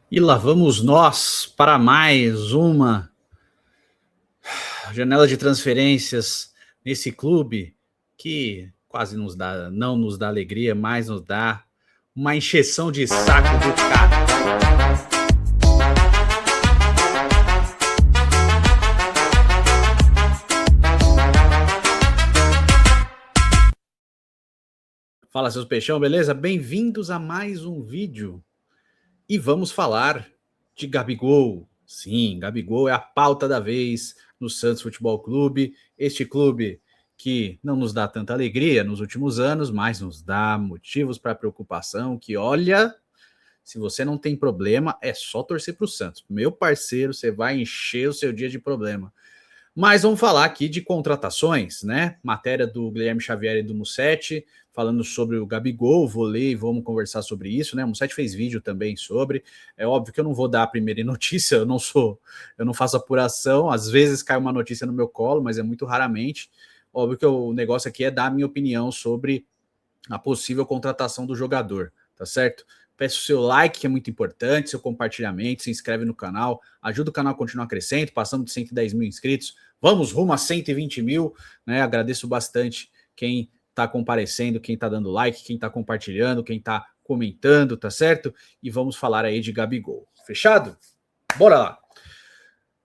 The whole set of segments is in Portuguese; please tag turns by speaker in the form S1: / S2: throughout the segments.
S1: E lá vamos nós para mais uma janela de transferências nesse clube que quase não nos dá alegria, mas nos dá uma encheção de saco do cara. Fala, seus peixão, beleza? Bem-vindos a mais um vídeo. E vamos falar de Gabigol. Sim, Gabigol é a pauta da vez no Santos Futebol Clube. Este clube que não nos dá tanta alegria nos últimos anos, mas nos dá motivos para preocupação. Que olha, se você não tem problema, é só torcer para o Santos. Meu parceiro, você vai encher o seu dia de problema. Mas vamos falar aqui de contratações, né? Matéria do Guilherme Xavier e do Musetti, falando sobre o Gabigol, vou ler e vamos conversar sobre isso, né? O Musetti fez vídeo também sobre. É óbvio que eu não vou dar a primeira notícia, eu não faço apuração, às vezes cai uma notícia no meu colo, mas é muito raramente. Óbvio que o negócio aqui é dar a minha opinião sobre a possível contratação do jogador, tá certo? Peço o seu like, que é muito importante, seu compartilhamento, se inscreve no canal, ajuda o canal a continuar crescendo, passando de 110 mil inscritos, vamos rumo a 120 mil, né? Agradeço bastante quem está comparecendo, quem está dando like, quem está compartilhando, quem está comentando, tá certo? E vamos falar aí de Gabigol. Fechado? Bora lá!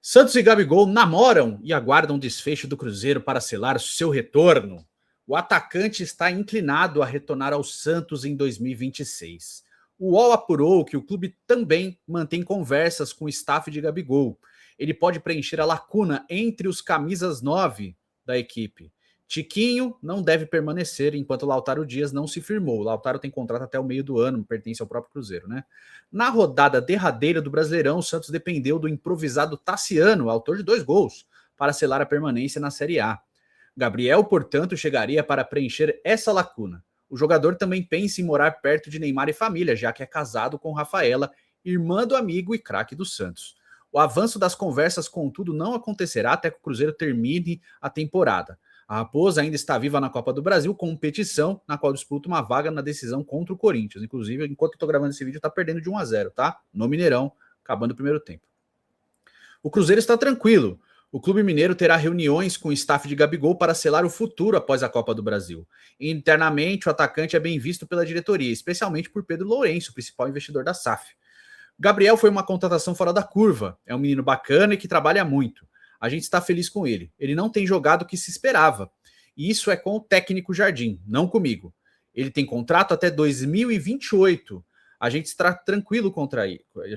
S1: Santos e Gabigol namoram e aguardam desfecho do Cruzeiro para selar seu retorno. O atacante está inclinado a retornar ao Santos em 2026. O UOL apurou que o clube também mantém conversas com o staff de Gabigol. Ele pode preencher a lacuna entre os camisas 9 da equipe. Tiquinho não deve permanecer enquanto Lautaro Dias não se firmou. O Lautaro tem contrato até o meio do ano, pertence ao próprio Cruzeiro, né? Na rodada derradeira do Brasileirão, o Santos dependeu do improvisado Tassiano, autor de 2 gols, para selar a permanência na Série A. Gabriel, portanto, chegaria para preencher essa lacuna. O jogador também pensa em morar perto de Neymar e família, já que é casado com Rafaela, irmã do amigo e craque do Santos. O avanço das conversas, contudo, não acontecerá até que o Cruzeiro termine a temporada. A Raposa ainda está viva na Copa do Brasil, competição na qual disputa uma vaga na decisão contra o Corinthians. Inclusive, enquanto eu estou gravando esse vídeo, está perdendo de 1-0, tá? No Mineirão, acabando o primeiro tempo. O Cruzeiro está tranquilo. O clube mineiro terá reuniões com o staff de Gabigol para selar o futuro após a Copa do Brasil. Internamente, o atacante é bem visto pela diretoria, especialmente por Pedro Lourenço, principal investidor da SAF. Gabriel foi uma contratação fora da curva. É um menino bacana e que trabalha muito. A gente está feliz com ele. Ele não tem jogado o que se esperava. E isso é com o técnico Jardim, não comigo. Ele tem contrato até 2028. A gente está tranquilo contra ele. A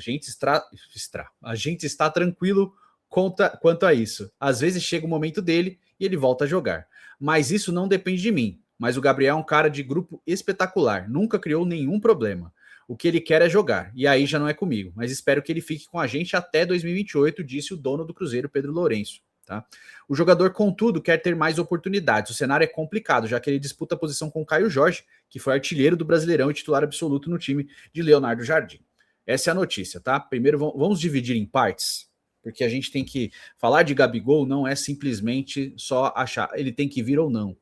S1: gente está tranquilo quanto a isso. Às vezes chega o momento dele e ele volta a jogar. Mas isso não depende de mim. Mas o Gabriel é um cara de grupo espetacular. Nunca criou nenhum problema. O que ele quer é jogar, e aí já não é comigo, mas espero que ele fique com a gente até 2028, disse o dono do Cruzeiro, Pedro Lourenço. Tá? O jogador, contudo, quer ter mais oportunidades. O cenário é complicado, já que ele disputa a posição com Caio Jorge, que foi artilheiro do Brasileirão e titular absoluto no time de Leonardo Jardim. Essa é a notícia, tá? Primeiro, vamos dividir em partes, porque a gente tem que falar de Gabigol, não é simplesmente só achar, ele tem que vir ou não.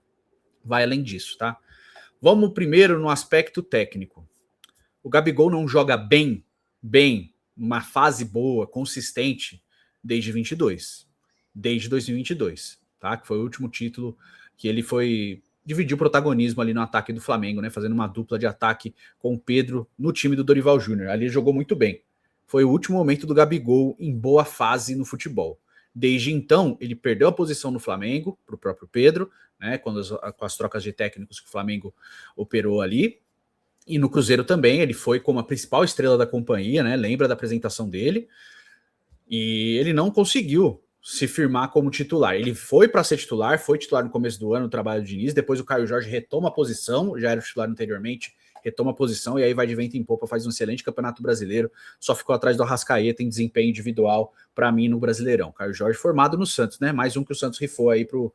S1: Vai além disso, tá? Vamos primeiro no aspecto técnico. O Gabigol não joga bem, numa fase boa, consistente, desde 22. Desde 2022, tá? Que foi o último título que ele dividiu o protagonismo ali no ataque do Flamengo, né? Fazendo uma dupla de ataque com o Pedro no time do Dorival Júnior. Ali ele jogou muito bem. Foi o último momento do Gabigol em boa fase no futebol. Desde então, ele perdeu a posição no Flamengo para o próprio Pedro, né? Com as trocas de técnicos que o Flamengo operou ali. E no Cruzeiro também, ele foi como a principal estrela da companhia, né? Lembra da apresentação dele. E ele não conseguiu se firmar como titular. Ele foi para ser titular, foi titular no começo do ano, no trabalho do Diniz. Depois o Caio Jorge retoma a posição, já era titular anteriormente, retoma a posição e aí vai de vento em popa, faz um excelente campeonato brasileiro. Só ficou atrás do Arrascaeta em desempenho individual para mim no Brasileirão. Caio Jorge formado no Santos, né? Mais um que o Santos rifou aí pro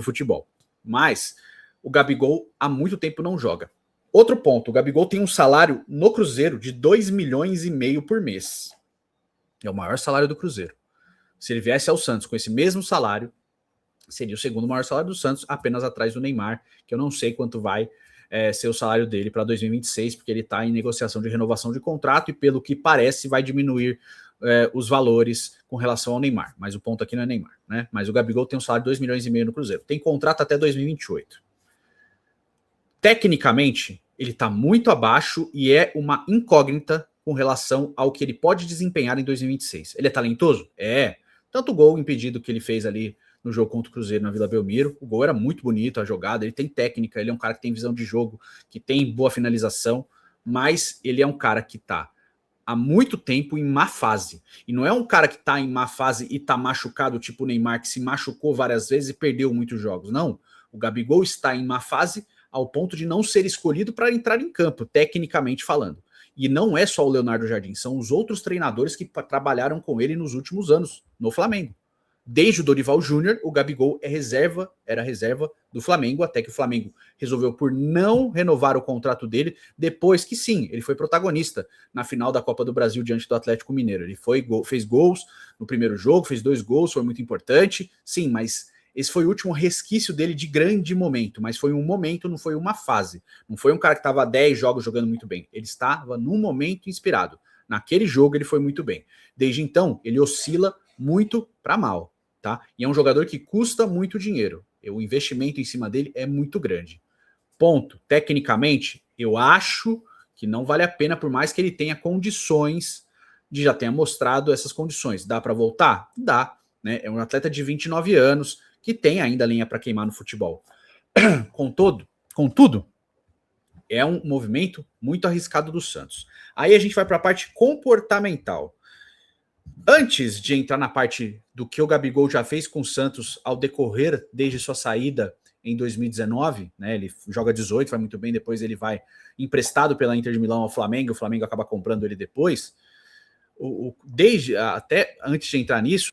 S1: futebol. Mas o Gabigol há muito tempo não joga. Outro ponto, o Gabigol tem um salário no Cruzeiro de 2,5 milhões por mês. É o maior salário do Cruzeiro. Se ele viesse ao Santos com esse mesmo salário, seria o segundo maior salário do Santos, apenas atrás do Neymar, que eu não sei quanto vai ser o salário dele para 2026, porque ele está em negociação de renovação de contrato e, pelo que parece, vai diminuir os valores com relação ao Neymar. Mas o ponto aqui não é Neymar, né? Mas o Gabigol tem um salário de 2,5 milhões no Cruzeiro. Tem contrato até 2028. Tecnicamente, ele está muito abaixo e é uma incógnita com relação ao que ele pode desempenhar em 2026. Ele é talentoso? É. Tanto o gol impedido que ele fez ali no jogo contra o Cruzeiro na Vila Belmiro, o gol era muito bonito, a jogada, ele tem técnica, ele é um cara que tem visão de jogo, que tem boa finalização, mas ele é um cara que está há muito tempo em má fase. E não é um cara que está em má fase e está machucado, tipo o Neymar, que se machucou várias vezes e perdeu muitos jogos. Não. O Gabigol está em má fase ao ponto de não ser escolhido para entrar em campo, tecnicamente falando. E não é só o Leonardo Jardim, são os outros treinadores que trabalharam com ele nos últimos anos no Flamengo. Desde o Dorival Júnior, o Gabigol era reserva do Flamengo, até que o Flamengo resolveu por não renovar o contrato dele, depois que sim, ele foi protagonista na final da Copa do Brasil diante do Atlético Mineiro. Ele fez gols no primeiro jogo, fez 2 gols, foi muito importante, sim, mas esse foi o último resquício dele de grande momento, mas foi um momento, não foi uma fase. Não foi um cara que estava 10 jogos jogando muito bem, ele estava num momento inspirado. Naquele jogo ele foi muito bem. Desde então, ele oscila muito para mal. Tá? E é um jogador que custa muito dinheiro. O investimento em cima dele é muito grande. Ponto. Tecnicamente, eu acho que não vale a pena, por mais que ele tenha condições, de já tenha mostrado essas condições. Dá para voltar? Dá. Né? É um atleta de 29 anos que tem ainda lenha para queimar no futebol. Contudo, é um movimento muito arriscado do Santos. Aí a gente vai para a parte comportamental. Antes de entrar na parte do que o Gabigol já fez com o Santos ao decorrer desde sua saída em 2019, né? Ele joga 18, vai muito bem, depois ele vai emprestado pela Inter de Milão ao Flamengo, o Flamengo acaba comprando ele depois. Até antes de entrar nisso,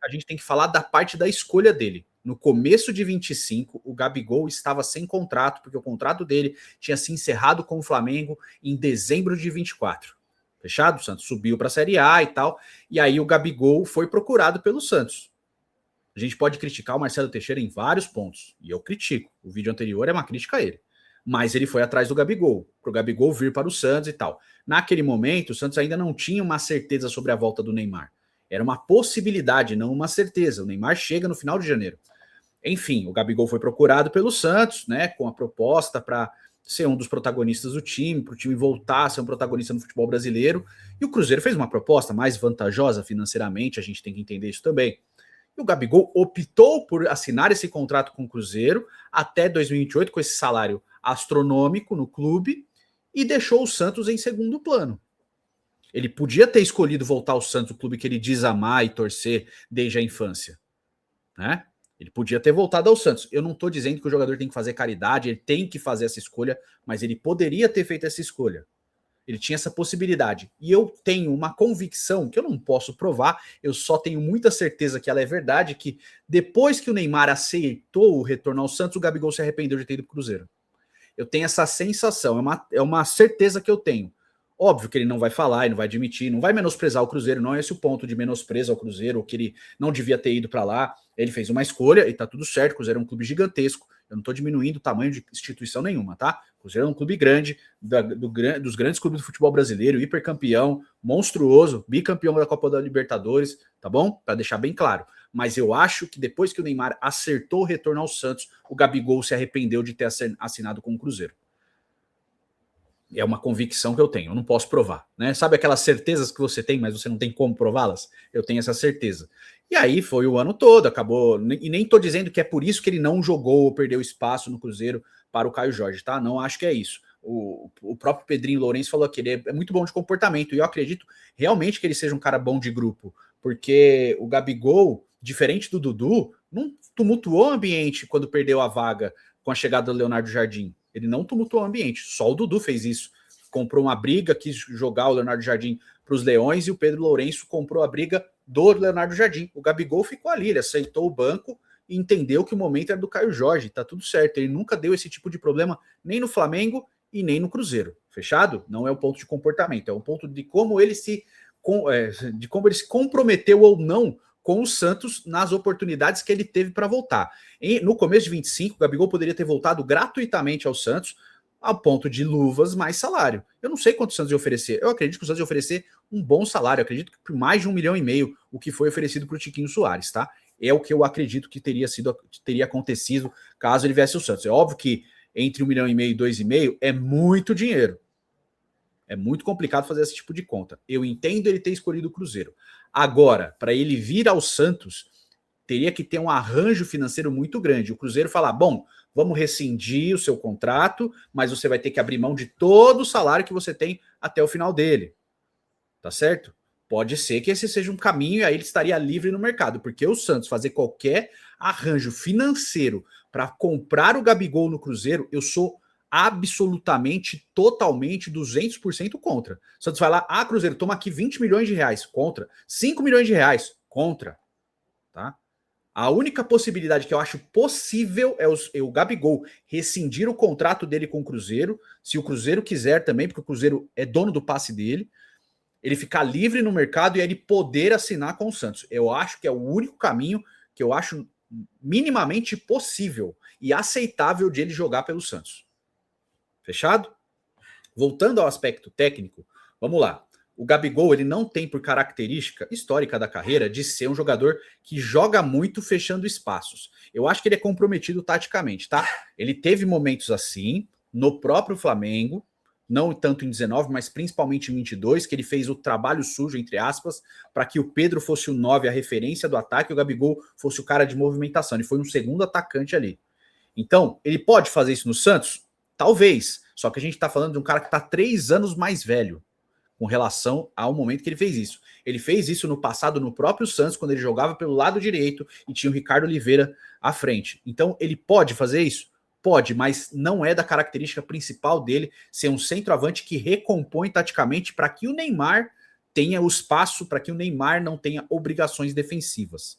S1: a gente tem que falar da parte da escolha dele. No começo de 25, o Gabigol estava sem contrato, porque o contrato dele tinha se encerrado com o Flamengo em dezembro de 24. Fechado? O Santos subiu para a Série A e tal. E aí o Gabigol foi procurado pelo Santos. A gente pode criticar o Marcelo Teixeira em vários pontos. E eu critico. O vídeo anterior é uma crítica a ele. Mas ele foi atrás do Gabigol, para o Gabigol vir para o Santos e tal. Naquele momento, o Santos ainda não tinha uma certeza sobre a volta do Neymar. Era uma possibilidade, não uma certeza. O Neymar chega no final de janeiro. Enfim, o Gabigol foi procurado pelo Santos, né, com a proposta para ser um dos protagonistas do time, para o time voltar a ser um protagonista no futebol brasileiro. E o Cruzeiro fez uma proposta mais vantajosa financeiramente, a gente tem que entender isso também. E o Gabigol optou por assinar esse contrato com o Cruzeiro até 2028, com esse salário astronômico no clube, e deixou o Santos em segundo plano. Ele podia ter escolhido voltar ao Santos, o clube que ele diz amar e torcer desde a infância, né? Ele podia ter voltado ao Santos. Eu não estou dizendo que o jogador tem que fazer caridade, ele tem que fazer essa escolha, mas ele poderia ter feito essa escolha. Ele tinha essa possibilidade. E eu tenho uma convicção, que eu não posso provar, eu só tenho muita certeza que ela é verdade, que depois que o Neymar aceitou o retorno ao Santos, o Gabigol se arrependeu de ter ido para o Cruzeiro. Eu tenho essa sensação, é uma certeza que eu tenho. Óbvio que ele não vai falar, ele não vai admitir, não vai menosprezar o Cruzeiro, não é esse o ponto de menosprezo ao Cruzeiro, ou que ele não devia ter ido para lá. Ele fez uma escolha e tá tudo certo, o Cruzeiro é um clube gigantesco, eu não tô diminuindo o tamanho de instituição nenhuma, tá? O Cruzeiro é um clube grande, dos grandes clubes do futebol brasileiro, hipercampeão, monstruoso, bicampeão da Copa da Libertadores, tá bom? Para deixar bem claro. Mas eu acho que depois que o Neymar acertou o retorno ao Santos, o Gabigol se arrependeu de ter assinado com o Cruzeiro. É uma convicção que eu tenho, eu não posso provar, né? Sabe aquelas certezas que você tem, mas você não tem como prová-las? Eu tenho essa certeza. E aí foi o ano todo, acabou, e nem tô dizendo que é por isso que ele não jogou ou perdeu espaço no Cruzeiro para o Caio Jorge, tá? Não acho que é isso. O próprio Pedrinho Lourenço falou que ele é muito bom de comportamento, e eu acredito realmente que ele seja um cara bom de grupo, porque o Gabigol, diferente do Dudu, não tumultuou o ambiente quando perdeu a vaga com a chegada do Leonardo Jardim. Ele não tumultuou o ambiente, só o Dudu fez isso. Comprou uma briga, quis jogar o Leonardo Jardim para os Leões, e o Pedro Lourenço comprou a briga do Leonardo Jardim. O Gabigol ficou ali, ele aceitou o banco e entendeu que o momento era do Caio Jorge, tá tudo certo. Ele nunca deu esse tipo de problema nem no Flamengo e nem no Cruzeiro. Fechado? Não é um ponto de comportamento, é um ponto de como ele se comprometeu ou não com o Santos nas oportunidades que ele teve para voltar. No começo de 25, o Gabigol poderia ter voltado gratuitamente ao Santos, ao ponto de luvas mais salário. Eu não sei quanto o Santos ia oferecer. Eu acredito que o Santos ia oferecer um bom salário. Eu acredito que por mais de 1,5 milhão o que foi oferecido para o Tiquinho Soares, tá? É o que eu acredito que teria acontecido caso ele viesse o Santos. É óbvio que entre 1,5 milhão e 2,5 é muito dinheiro. É muito complicado fazer esse tipo de conta. Eu entendo ele ter escolhido o Cruzeiro. Agora, para ele vir ao Santos, teria que ter um arranjo financeiro muito grande. O Cruzeiro falar, bom, vamos rescindir o seu contrato, mas você vai ter que abrir mão de todo o salário que você tem até o final dele. Tá certo? Pode ser que esse seja um caminho e aí ele estaria livre no mercado, porque o Santos fazer qualquer arranjo financeiro para comprar o Gabigol no Cruzeiro, eu sou absolutamente, totalmente, 200% contra. O Santos vai lá, Cruzeiro, toma aqui 20 milhões de reais, contra. 5 milhões de reais, contra. Tá? A única possibilidade que eu acho possível é o Gabigol rescindir o contrato dele com o Cruzeiro, se o Cruzeiro quiser também, porque o Cruzeiro é dono do passe dele, ele ficar livre no mercado e ele poder assinar com o Santos. Eu acho que é o único caminho que eu acho minimamente possível e aceitável de ele jogar pelo Santos. Fechado? Voltando ao aspecto técnico, vamos lá. O Gabigol, ele não tem por característica histórica da carreira de ser um jogador que joga muito fechando espaços. Eu acho que ele é comprometido taticamente, tá? Ele teve momentos assim no próprio Flamengo, não tanto em 19, mas principalmente em 22, que ele fez o trabalho sujo, entre aspas, para que o Pedro fosse o 9, a referência do ataque, e o Gabigol fosse o cara de movimentação. Ele foi um segundo atacante ali. Então, ele pode fazer isso no Santos? Talvez. Só que a gente está falando de um cara que está 3 anos mais velho com relação ao momento que ele fez isso. Ele fez isso no passado no próprio Santos, quando ele jogava pelo lado direito e tinha o Ricardo Oliveira à frente. Então, ele pode fazer isso? Pode, mas não é da característica principal dele ser um centroavante que recompõe taticamente para que o Neymar tenha o espaço, para que o Neymar não tenha obrigações defensivas.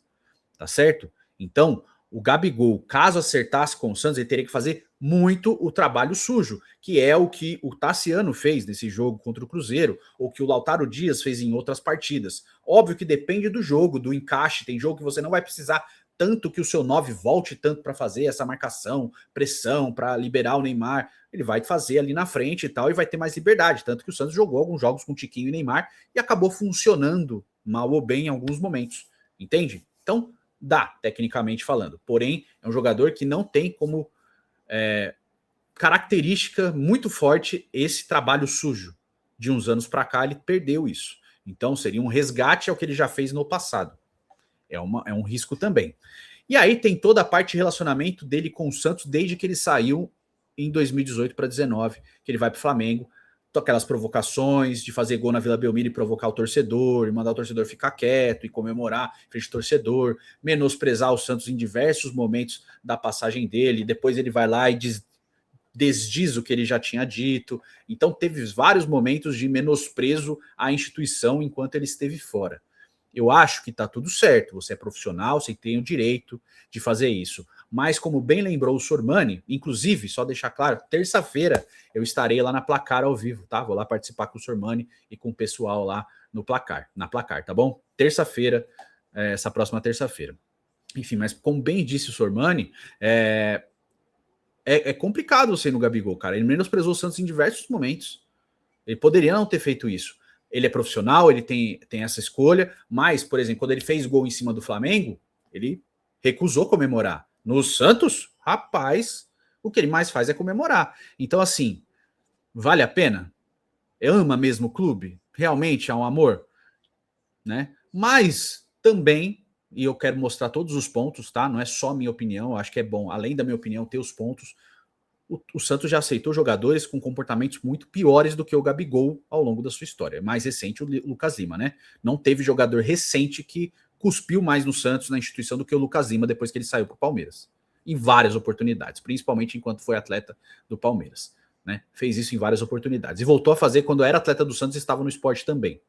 S1: Tá certo? Então, o Gabigol, caso acertasse com o Santos, ele teria que fazer muito o trabalho sujo, que é o que o Tassiano fez nesse jogo contra o Cruzeiro, ou que o Lautaro Dias fez em outras partidas. Óbvio que depende do jogo, do encaixe. Tem jogo que você não vai precisar tanto que o seu 9 volte tanto para fazer essa marcação, pressão, para liberar o Neymar. Ele vai fazer ali na frente e tal, e vai ter mais liberdade. Tanto que o Santos jogou alguns jogos com Tiquinho e Neymar e acabou funcionando mal ou bem em alguns momentos. Entende? Então, dá, tecnicamente falando. Porém, é um jogador que não tem como característica muito forte esse trabalho sujo. De uns anos para cá, ele perdeu isso. Então, seria um resgate ao que ele já fez no passado. É um risco também. E aí tem toda a parte de relacionamento dele com o Santos desde que ele saiu em 2018 para 2019, que ele vai para o Flamengo. Aquelas provocações de fazer gol na Vila Belmiro e provocar o torcedor, e mandar o torcedor ficar quieto e comemorar frente ao torcedor, menosprezar o Santos em diversos momentos da passagem dele, depois ele vai lá e desdiz o que ele já tinha dito. Então teve vários momentos de menosprezo à instituição enquanto ele esteve fora. Eu acho que tá tudo certo, você é profissional, você tem o direito de fazer isso. Mas como bem lembrou o Sormani, inclusive, só deixar claro, terça-feira eu estarei lá na Placar ao vivo, tá? Vou lá participar com o Sormani e com o pessoal lá no Placar, na Placar, tá bom? Terça-feira, essa próxima terça-feira. Enfim, mas como bem disse o Sormani, é complicado você ir no Gabigol, cara. Ele menosprezou o Santos em diversos momentos. Ele poderia não ter feito isso. Ele é profissional, ele tem essa escolha, mas, por exemplo, quando ele fez gol em cima do Flamengo, ele recusou comemorar. No Santos, rapaz, o que ele mais faz é comemorar. Então, assim, vale a pena? Ama mesmo o clube? Realmente há um amor? Né? Mas também, e eu quero mostrar todos os pontos, tá? Não é só minha opinião, eu acho que é bom, além da minha opinião, ter os pontos. O Santos já aceitou jogadores com comportamentos muito piores do que o Gabigol ao longo da sua história. Mais recente, o Lucas Lima, né? Não teve jogador recente que cuspiu mais no Santos, na instituição, do que o Lucas Lima depois que ele saiu para o Palmeiras. Em várias oportunidades, principalmente enquanto foi atleta do Palmeiras. Né? Fez isso em várias oportunidades. E voltou a fazer quando era atleta do Santos e estava no esporte também.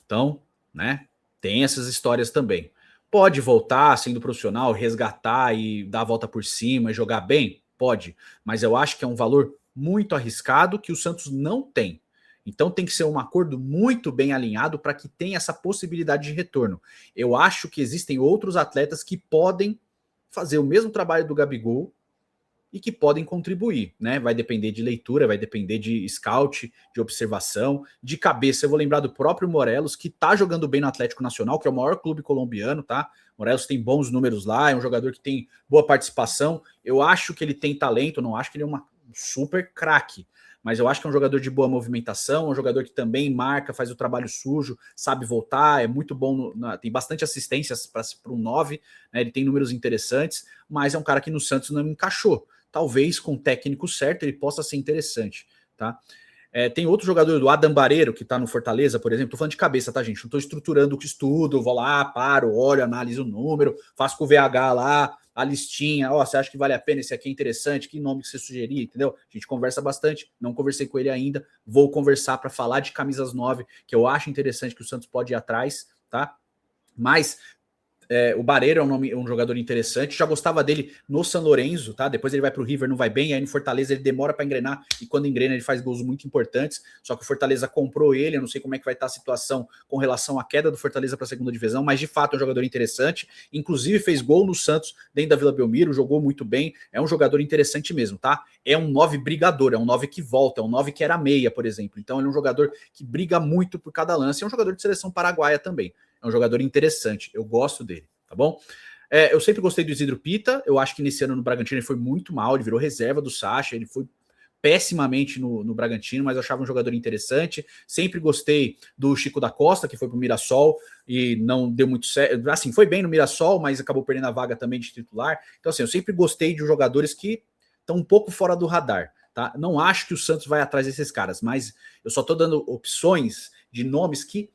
S1: Então, né? Tem essas histórias também. Pode voltar sendo profissional, resgatar e dar a volta por cima e jogar bem? Pode. Mas eu acho que é um valor muito arriscado que o Santos não tem. Então tem que ser um acordo muito bem alinhado para que tenha essa possibilidade de retorno. Eu acho que existem outros atletas que podem fazer o mesmo trabalho do Gabigol e que podem contribuir, né? Vai depender de leitura, vai depender de scout, de observação, de cabeça. Eu vou lembrar do próprio Morelos, que tá jogando bem no Atlético Nacional, que é o maior clube colombiano, tá? Morelos tem bons números lá, é um jogador que tem boa participação. Eu acho que ele tem talento, não acho que ele é uma super craque, mas eu acho que é um jogador de boa movimentação, um jogador que também marca, faz o trabalho sujo, sabe voltar, é muito bom, tem bastante assistências para um 9, né, ele tem números interessantes, mas é um cara que no Santos não encaixou. Talvez com o técnico certo ele possa ser interessante, tá? Tem outro jogador do Adam Bareiro, que tá no Fortaleza, por exemplo. Tô falando de cabeça, tá, gente? Não tô estruturando o que estudo, vou lá, paro, olho, analiso o número, faço com o VH lá, a listinha. Ó, você acha que vale a pena? Esse aqui é interessante? Que nome que você sugerir? Entendeu? A gente conversa bastante. Não conversei com ele ainda. Vou conversar para falar de camisas 9, que eu acho interessante que o Santos pode ir atrás, tá? Mas o Barreiro é um jogador interessante, já gostava dele no San Lorenzo, tá? Depois ele vai para o River, não vai bem, aí no Fortaleza ele demora para engrenar, e quando engrena ele faz gols muito importantes, só que o Fortaleza comprou ele, eu não sei como é que vai estar a situação com relação à queda do Fortaleza para a segunda divisão, mas de fato é um jogador interessante, inclusive fez gol no Santos, dentro da Vila Belmiro, jogou muito bem, é um jogador interessante mesmo, tá? É um 9 brigador, é um 9 que volta, é um 9 que era meia, por exemplo, então ele é um jogador que briga muito por cada lance, é um jogador de seleção paraguaia também, é um jogador interessante, eu gosto dele, tá bom? Eu sempre gostei do Isidro Pita, eu acho que nesse ano no Bragantino ele foi muito mal, ele virou reserva do Sacha, ele foi pessimamente no Bragantino, mas eu achava um jogador interessante, sempre gostei do Chico da Costa, que foi pro Mirassol e não deu muito certo, assim, foi bem no Mirassol, mas acabou perdendo a vaga também de titular, então assim, eu sempre gostei de jogadores que estão um pouco fora do radar, tá? Não acho que o Santos vai atrás desses caras, mas eu só tô dando opções de nomes que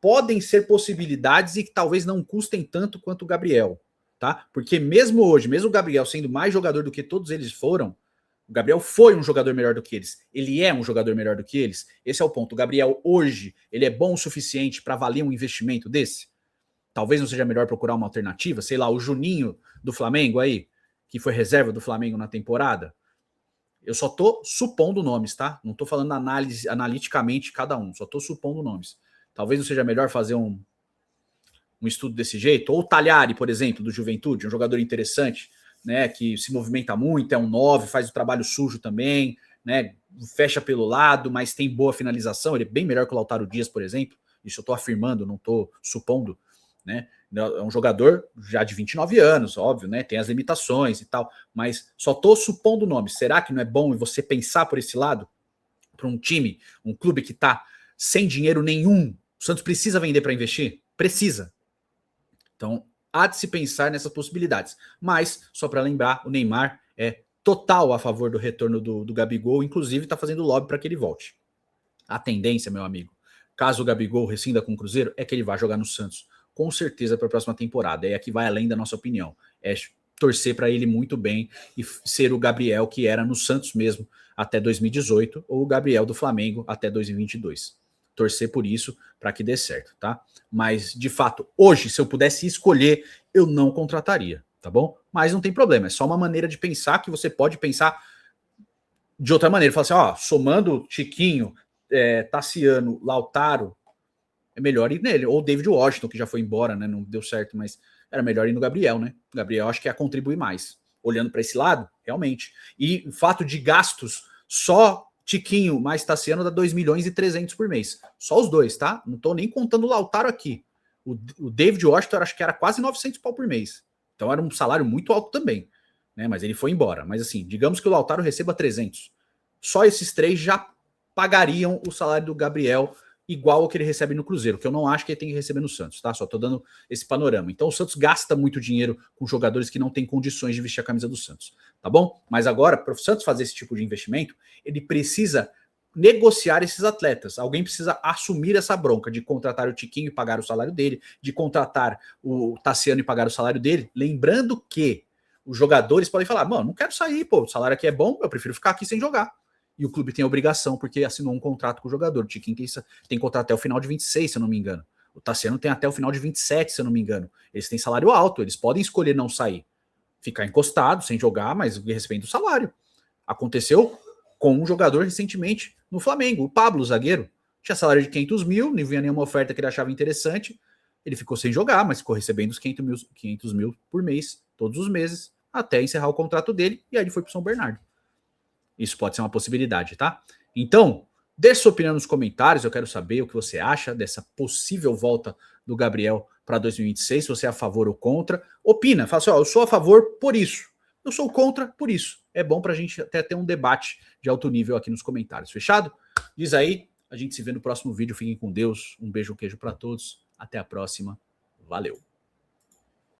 S1: podem ser possibilidades e que talvez não custem tanto quanto o Gabriel, tá? Porque mesmo hoje, mesmo o Gabriel sendo mais jogador do que todos eles foram, o Gabriel foi um jogador melhor do que eles. Ele é um jogador melhor do que eles. Esse é o ponto. O Gabriel hoje, ele é bom o suficiente para valer um investimento desse? Talvez não seja melhor procurar uma alternativa, sei lá, o Juninho do Flamengo aí, que foi reserva do Flamengo na temporada. Eu só tô supondo nomes, tá? Não tô falando analiticamente cada um, só tô supondo nomes. Talvez não seja melhor fazer um estudo desse jeito. Ou o Talhari, por exemplo, do Juventude, um jogador interessante, né, que se movimenta muito, é um 9, faz o trabalho sujo também, né, fecha pelo lado, mas tem boa finalização. Ele é bem melhor que o Lautaro Dias, por exemplo. Isso eu estou afirmando, não estou supondo, né? É um jogador já de 29 anos, óbvio, né? Tem as limitações e tal, mas só estou supondo o nome. Será que não é bom você pensar por esse lado? Para um time, um clube que está sem dinheiro nenhum, o Santos precisa vender para investir? Precisa. Então, há de se pensar nessas possibilidades. Mas, só para lembrar, o Neymar é total a favor do retorno do Gabigol, inclusive está fazendo lobby para que ele volte. A tendência, meu amigo, caso o Gabigol rescinda com o Cruzeiro, é que ele vai jogar no Santos, com certeza, para a próxima temporada. É a que vai além da nossa opinião. É torcer para ele muito bem e ser o Gabriel que era no Santos mesmo até 2018, ou o Gabriel do Flamengo até 2022. Torcer por isso para que dê certo, tá? Mas, de fato, hoje, se eu pudesse escolher, eu não contrataria, tá bom? Mas não tem problema, é só uma maneira de pensar que você pode pensar de outra maneira. Falar assim, ó, somando Tiquinho, Tassiano, Lautaro, é melhor ir nele. Ou David Washington, que já foi embora, né? Não deu certo, mas era melhor ir no Gabriel, né? O Gabriel acho que ia contribuir mais. Olhando para esse lado, realmente. E o fato de gastos, só Tiquinho mais Tassiano dá 2 milhões e 300 por mês. Só os dois, tá? Não tô nem contando o Lautaro aqui. O David Washington acho que era quase 900 pau por mês. Então era um salário muito alto também, né? Mas ele foi embora. Mas assim, digamos que o Lautaro receba 300. Só esses três já pagariam o salário do Gabriel igual ao que ele recebe no Cruzeiro, que eu não acho que ele tem que receber no Santos, tá? Só tô dando esse panorama. Então o Santos gasta muito dinheiro com jogadores que não têm condições de vestir a camisa do Santos, tá bom? Mas agora, para o Santos fazer esse tipo de investimento, ele precisa negociar esses atletas. Alguém precisa assumir essa bronca de contratar o Tiquinho e pagar o salário dele, de contratar o Tassiano e pagar o salário dele. Lembrando que os jogadores podem falar, mano, não quero sair, pô, o salário aqui é bom, eu prefiro ficar aqui sem jogar. E o clube tem a obrigação, porque assinou um contrato com o jogador. O Tiquinho tem contrato até o final de 26, se eu não me engano. O Tassiano tem até o final de 27, se eu não me engano. Eles têm salário alto, eles podem escolher não sair. Ficar encostado, sem jogar, mas recebendo o salário. Aconteceu com um jogador recentemente no Flamengo, o Pablo, o zagueiro. Tinha salário de 500 mil, não vinha nenhuma oferta que ele achava interessante. Ele ficou sem jogar, mas ficou recebendo os 500 mil por mês, todos os meses. até encerrar o contrato dele, e aí ele foi para São Bernardo. Isso pode ser uma possibilidade, tá? Então, deixe sua opinião nos comentários, eu quero saber o que você acha dessa possível volta do Gabriel para 2026, se você é a favor ou contra. Opina, fala assim, ó, eu sou a favor por isso, eu sou contra por isso. É bom para a gente até ter um debate de alto nível aqui nos comentários, fechado? Diz aí, a gente se vê no próximo vídeo, fiquem com Deus, um beijo, um queijo para todos, até a próxima, valeu!